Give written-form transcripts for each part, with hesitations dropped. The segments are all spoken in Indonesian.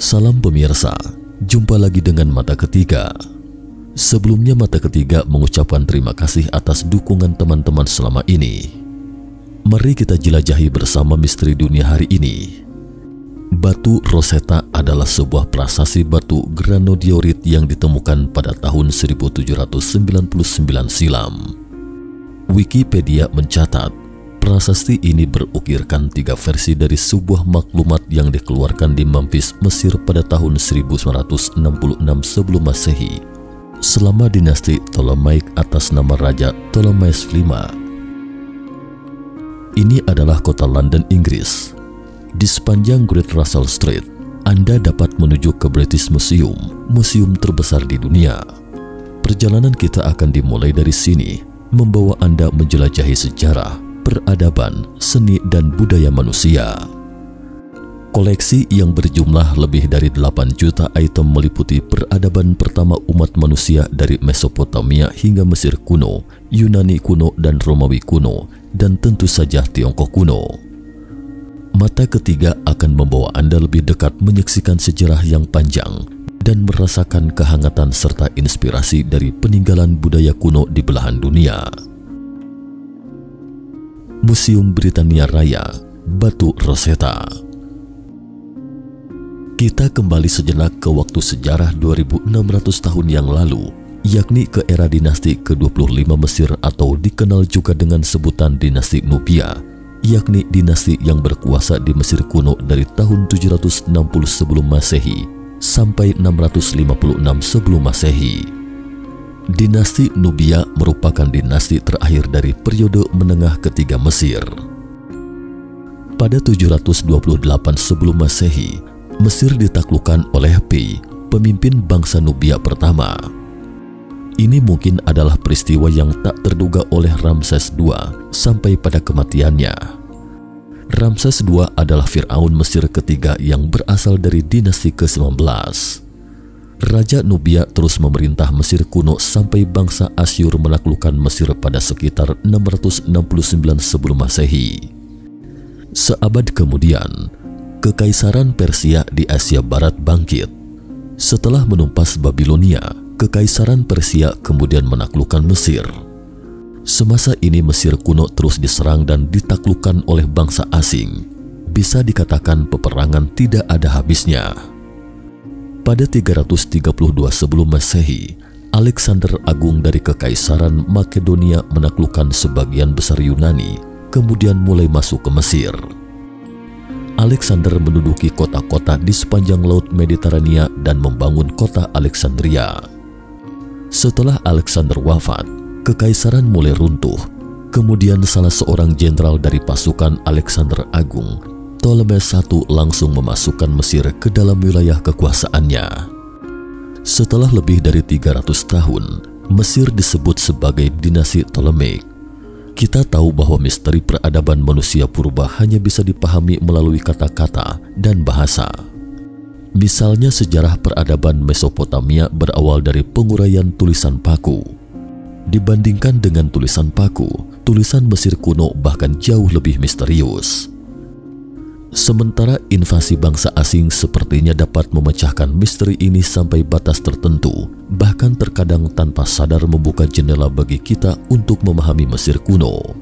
Salam pemirsa, jumpa lagi dengan Mata Ketiga. Sebelumnya Mata Ketiga mengucapkan terima kasih atas dukungan teman-teman selama ini. Mari kita jelajahi bersama misteri dunia hari ini. Batu Rosetta adalah sebuah prasasti batu granodiorit yang ditemukan pada tahun 1799 silam. Wikipedia mencatat, prasasti ini berukirkan 3 versi dari sebuah maklumat yang dikeluarkan di Memphis, Mesir pada tahun 1966 sebelum Masehi, selama dinasti Ptolemaic atas nama Raja Ptolemeus V. Ini adalah kota London, Inggris. Di sepanjang Great Russell Street, Anda dapat menuju ke British Museum, museum terbesar di dunia. Perjalanan kita akan dimulai dari sini, membawa Anda menjelajahi sejarah, peradaban, seni, dan budaya manusia. Koleksi yang berjumlah lebih dari 8 juta item meliputi peradaban pertama umat manusia dari Mesopotamia hingga Mesir kuno, Yunani kuno, dan Romawi kuno, dan tentu saja Tiongkok kuno. Mata Ketiga akan membawa Anda lebih dekat menyaksikan sejarah yang panjang dan merasakan kehangatan serta inspirasi dari peninggalan budaya kuno di belahan dunia. Museum Britania Raya, Batu Rosetta. Kita kembali sejenak ke waktu sejarah 2600 tahun yang lalu, yakni ke era dinasti ke-25 Mesir atau dikenal juga dengan sebutan dinasti Nubia, yakni dinasti yang berkuasa di Mesir kuno dari tahun 760 sebelum Masehi sampai 656 sebelum Masehi. Dinasti Nubia merupakan dinasti terakhir dari periode menengah ketiga Mesir. Pada 728 sebelum Masehi, Mesir ditaklukkan oleh Pi, pemimpin bangsa Nubia pertama. Ini mungkin adalah peristiwa yang tak terduga oleh Ramses II sampai pada kematiannya. Ramses II adalah Fir'aun Mesir ketiga yang berasal dari dinasti ke-19. Raja Nubia terus memerintah Mesir kuno sampai bangsa Asyur menaklukkan Mesir pada sekitar 669 sebelum Masehi. Seabad kemudian, Kekaisaran Persia di Asia Barat bangkit. Setelah menumpas Babilonia, Kekaisaran Persia kemudian menaklukkan Mesir. Semasa ini Mesir kuno terus diserang dan ditaklukkan oleh bangsa asing. Bisa dikatakan peperangan tidak ada habisnya. Pada 332 sebelum Masehi, Alexander Agung dari Kekaisaran Makedonia menaklukkan sebagian besar Yunani, kemudian mulai masuk ke Mesir. Alexander menduduki kota-kota di sepanjang Laut Mediterania dan membangun kota Alexandria. Setelah Alexander wafat, Kekaisaran mulai runtuh. Kemudian salah seorang jenderal dari pasukan Alexander Agung, Ptolemeus I, langsung memasukkan Mesir ke dalam wilayah kekuasaannya. Setelah lebih dari 300 tahun, Mesir disebut sebagai dinasti Ptolemaic. Kita tahu bahwa misteri peradaban manusia purba hanya bisa dipahami melalui kata-kata dan bahasa. Misalnya sejarah peradaban Mesopotamia berawal dari penguraian tulisan paku. Dibandingkan dengan tulisan paku, tulisan Mesir kuno bahkan jauh lebih misterius. Sementara invasi bangsa asing sepertinya dapat memecahkan misteri ini sampai batas tertentu, bahkan terkadang tanpa sadar membuka jendela bagi kita untuk memahami Mesir kuno.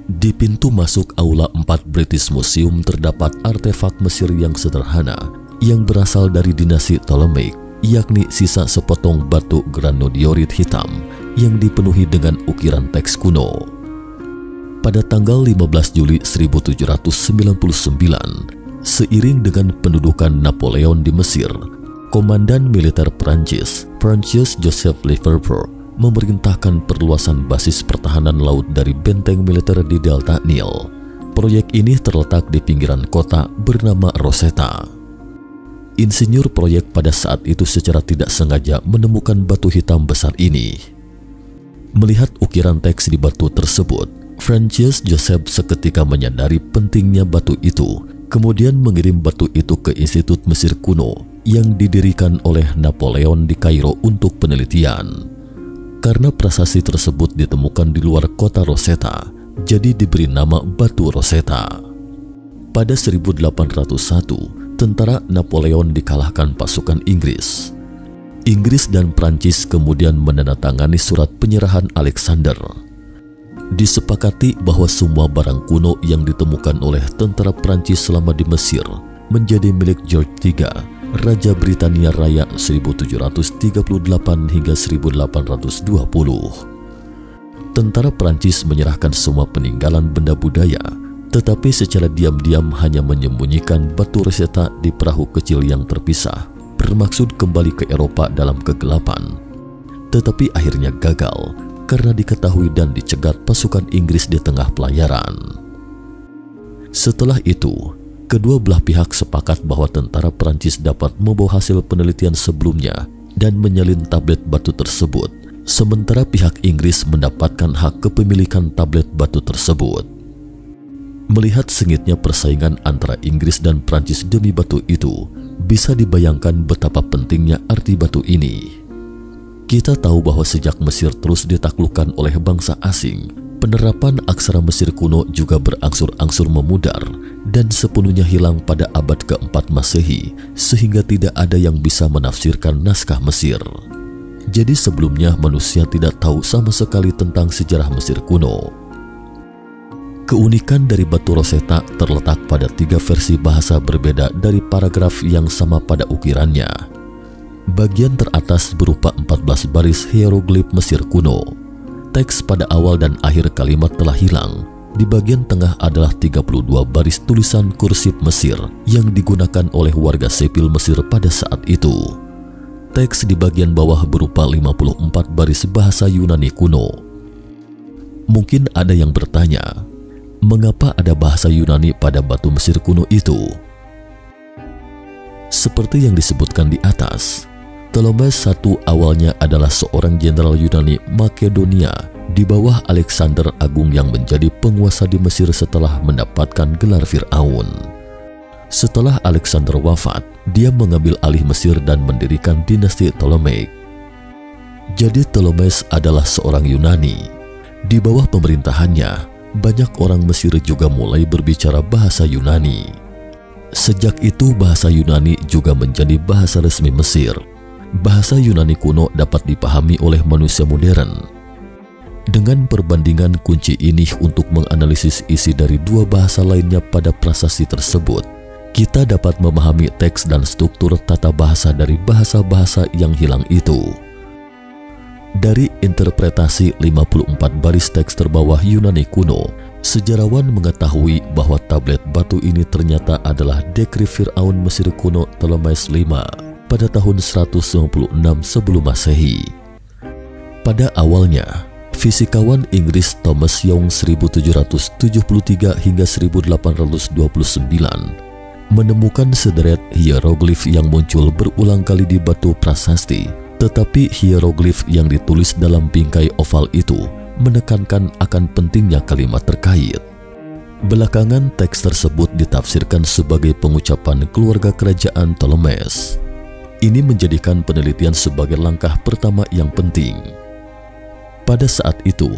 Di pintu masuk Aula 4 British Museum terdapat artefak Mesir yang sederhana yang berasal dari dinasti Ptolemaic, yakni sisa sepotong batu granodiorit hitam yang dipenuhi dengan ukiran teks kuno. Pada tanggal 15 Juli 1799, seiring dengan pendudukan Napoleon di Mesir, Komandan Militer Prancis, Francis Joseph Lefebvre, memerintahkan perluasan basis pertahanan laut dari benteng militer di Delta Nil. Proyek ini terletak di pinggiran kota bernama Rosetta. Insinyur proyek pada saat itu secara tidak sengaja menemukan batu hitam besar ini. Melihat ukiran teks di batu tersebut, Francis Joseph seketika menyadari pentingnya batu itu, kemudian mengirim batu itu ke Institut Mesir Kuno yang didirikan oleh Napoleon di Kairo untuk penelitian. Karena prasasti tersebut ditemukan di luar kota Rosetta, jadi diberi nama Batu Rosetta. Pada 1801, tentara Napoleon dikalahkan pasukan Inggris. Inggris dan Prancis kemudian menandatangani surat penyerahan Alexander. Disepakati bahwa semua barang kuno yang ditemukan oleh tentara Prancis selama di Mesir menjadi milik George III, Raja Britania Raya 1738 hingga 1820. Tentara Prancis menyerahkan semua peninggalan benda budaya, tetapi secara diam-diam hanya menyembunyikan batu Rosetta di perahu kecil yang terpisah, bermaksud kembali ke Eropa dalam kegelapan. Tetapi akhirnya gagal karena diketahui dan dicegat pasukan Inggris di tengah pelayaran. Setelah itu, kedua belah pihak sepakat bahwa tentara Prancis dapat membawa hasil penelitian sebelumnya dan menyalin tablet batu tersebut, sementara pihak Inggris mendapatkan hak kepemilikan tablet batu tersebut. Melihat sengitnya persaingan antara Inggris dan Prancis demi batu itu, bisa dibayangkan betapa pentingnya arti batu ini. Kita tahu bahwa sejak Mesir terus ditaklukkan oleh bangsa asing, penerapan aksara Mesir kuno juga berangsur-angsur memudar dan sepenuhnya hilang pada abad ke-4 Masehi, sehingga tidak ada yang bisa menafsirkan naskah Mesir. Jadi sebelumnya manusia tidak tahu sama sekali tentang sejarah Mesir kuno. Keunikan dari batu Rosetta terletak pada 3 versi bahasa berbeda dari paragraf yang sama pada ukirannya. Bagian teratas berupa 14 baris hieroglif Mesir kuno. Teks pada awal dan akhir kalimat telah hilang. Di bagian tengah adalah 32 baris tulisan kursif Mesir yang digunakan oleh warga sipil Mesir pada saat itu. Teks di bagian bawah berupa 54 baris bahasa Yunani kuno. Mungkin ada yang bertanya, mengapa ada bahasa Yunani pada batu Mesir kuno itu? Seperti yang disebutkan di atas, Ptolemeus I awalnya adalah seorang jenderal Yunani Makedonia di bawah Alexander Agung yang menjadi penguasa di Mesir setelah mendapatkan gelar Fir'aun. Setelah Alexander wafat, dia mengambil alih Mesir dan mendirikan dinasti Ptolemaic. Jadi Ptolemeus adalah seorang Yunani. Di bawah pemerintahannya, banyak orang Mesir juga mulai berbicara bahasa Yunani. Sejak itu bahasa Yunani juga menjadi bahasa resmi Mesir. Bahasa Yunani kuno dapat dipahami oleh manusia modern. Dengan perbandingan kunci ini untuk menganalisis isi dari 2 bahasa lainnya pada prasasti tersebut, kita dapat memahami teks dan struktur tata bahasa dari bahasa-bahasa yang hilang itu. Dari interpretasi 54 baris teks terbawah Yunani kuno, sejarawan mengetahui bahwa tablet batu ini ternyata adalah dekrit Fir'aun Mesir kuno Ptolemeus V pada tahun 196 sebelum Masehi. Pada awalnya, fisikawan Inggris Thomas Young 1773 hingga 1829 menemukan sederet hieroglif yang muncul berulang kali di batu prasasti, tetapi hieroglif yang ditulis dalam bingkai oval itu menekankan akan pentingnya kalimat terkait. Belakangan teks tersebut ditafsirkan sebagai pengucapan keluarga kerajaan Ptolemeus. Ini menjadikan penelitian sebagai langkah pertama yang penting. Pada saat itu,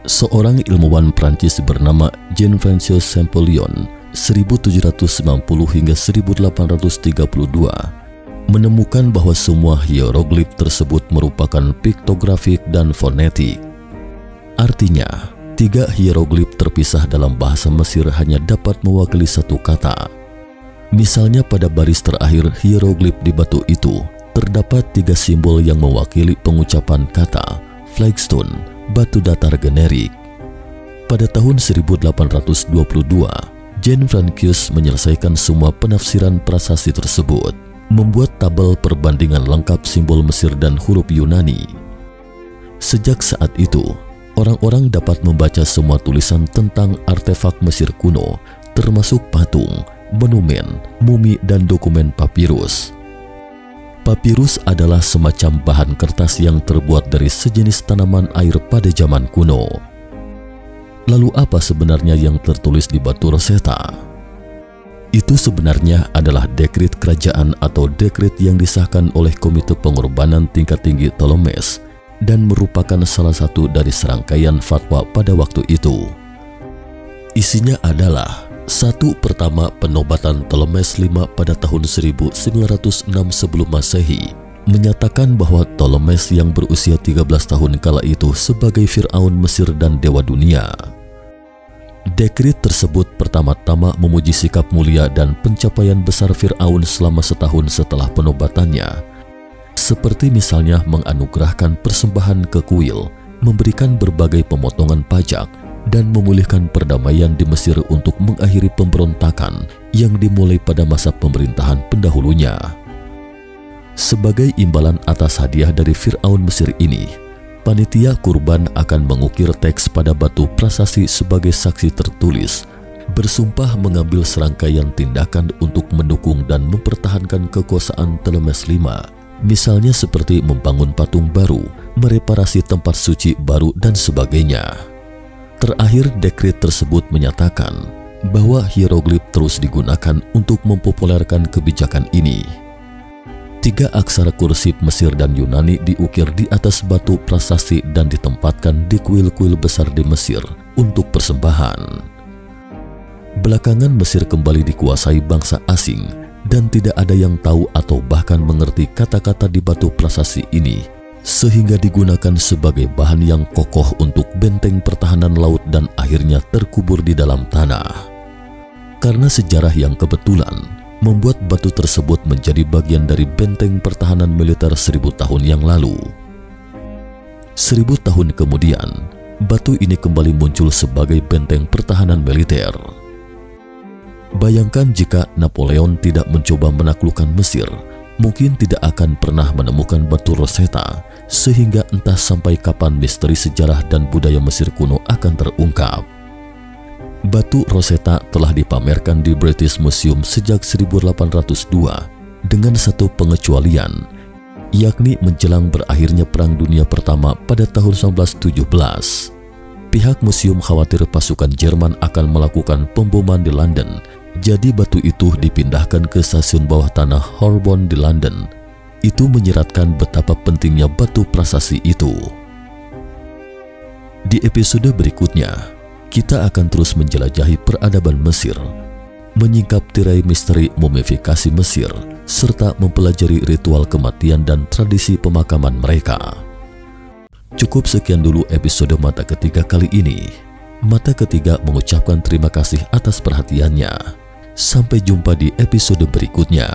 seorang ilmuwan Prancis bernama Jean-François Champollion 1790 hingga 1832 menemukan bahwa semua hieroglif tersebut merupakan piktografik dan fonetik. Artinya, 3 hieroglif terpisah dalam bahasa Mesir hanya dapat mewakili satu kata. Misalnya pada baris terakhir hieroglif di batu itu, terdapat 3 simbol yang mewakili pengucapan kata flagstone, batu datar generik. Pada tahun 1822, Jean Franquius menyelesaikan semua penafsiran prasasti tersebut, membuat tabel perbandingan lengkap simbol Mesir dan huruf Yunani. Sejak saat itu, orang-orang dapat membaca semua tulisan tentang artefak Mesir kuno, termasuk patung, monumen, mumi, dan dokumen papirus. Papirus adalah semacam bahan kertas yang terbuat dari sejenis tanaman air pada zaman kuno. Lalu apa sebenarnya yang tertulis di batu Rosetta? Itu sebenarnya adalah dekrit kerajaan atau dekrit yang disahkan oleh Komite Pengorbanan Tingkat Tinggi Ptolemeus dan merupakan salah satu dari serangkaian fatwa pada waktu itu. Isinya adalah 1. Pertama, penobatan Ptolemeus V pada tahun 1906 sebelum Masehi menyatakan bahwa Ptolemeus yang berusia 13 tahun kala itu sebagai Firaun Mesir dan dewa dunia. Dekrit tersebut pertama-tama memuji sikap mulia dan pencapaian besar Firaun selama setahun setelah penobatannya, seperti misalnya menganugerahkan persembahan ke kuil, memberikan berbagai pemotongan pajak, dan memulihkan perdamaian di Mesir untuk mengakhiri pemberontakan yang dimulai pada masa pemerintahan pendahulunya. Sebagai imbalan atas hadiah dari Firaun Mesir ini, panitia kurban akan mengukir teks pada batu prasasti sebagai saksi tertulis, bersumpah mengambil serangkaian tindakan untuk mendukung dan mempertahankan kekuasaan Ptolemeus V, misalnya seperti membangun patung baru, mereparasi tempat suci baru, dan sebagainya. Terakhir, dekret tersebut menyatakan bahwa hieroglif terus digunakan untuk mempopulerkan kebijakan ini. 3 aksara kursif Mesir dan Yunani diukir di atas batu prasasti dan ditempatkan di kuil-kuil besar di Mesir untuk persembahan. Belakangan Mesir kembali dikuasai bangsa asing dan tidak ada yang tahu atau bahkan mengerti kata-kata di batu prasasti ini, sehingga digunakan sebagai bahan yang kokoh untuk benteng pertahanan laut dan akhirnya terkubur di dalam tanah. Karena sejarah yang kebetulan membuat batu tersebut menjadi bagian dari benteng pertahanan militer 1000 tahun yang lalu. 1000 tahun kemudian, batu ini kembali muncul sebagai benteng pertahanan militer. Bayangkan jika Napoleon tidak mencoba menaklukkan Mesir, mungkin tidak akan pernah menemukan batu Rosetta, sehingga entah sampai kapan misteri sejarah dan budaya Mesir kuno akan terungkap. Batu Rosetta telah dipamerkan di British Museum sejak 1802 dengan satu pengecualian, yakni menjelang berakhirnya Perang Dunia Pertama pada tahun 1917. Pihak museum khawatir pasukan Jerman akan melakukan pemboman di London, jadi batu itu dipindahkan ke stasiun bawah tanah Holborn di London. Itu menyeratkan betapa pentingnya batu prasasti itu. Di episode berikutnya, kita akan terus menjelajahi peradaban Mesir, menyingkap tirai misteri mumifikasi Mesir, serta mempelajari ritual kematian dan tradisi pemakaman mereka. Cukup sekian dulu episode Mata Ketiga kali ini. Mata Ketiga mengucapkan terima kasih atas perhatiannya. Sampai jumpa di episode berikutnya.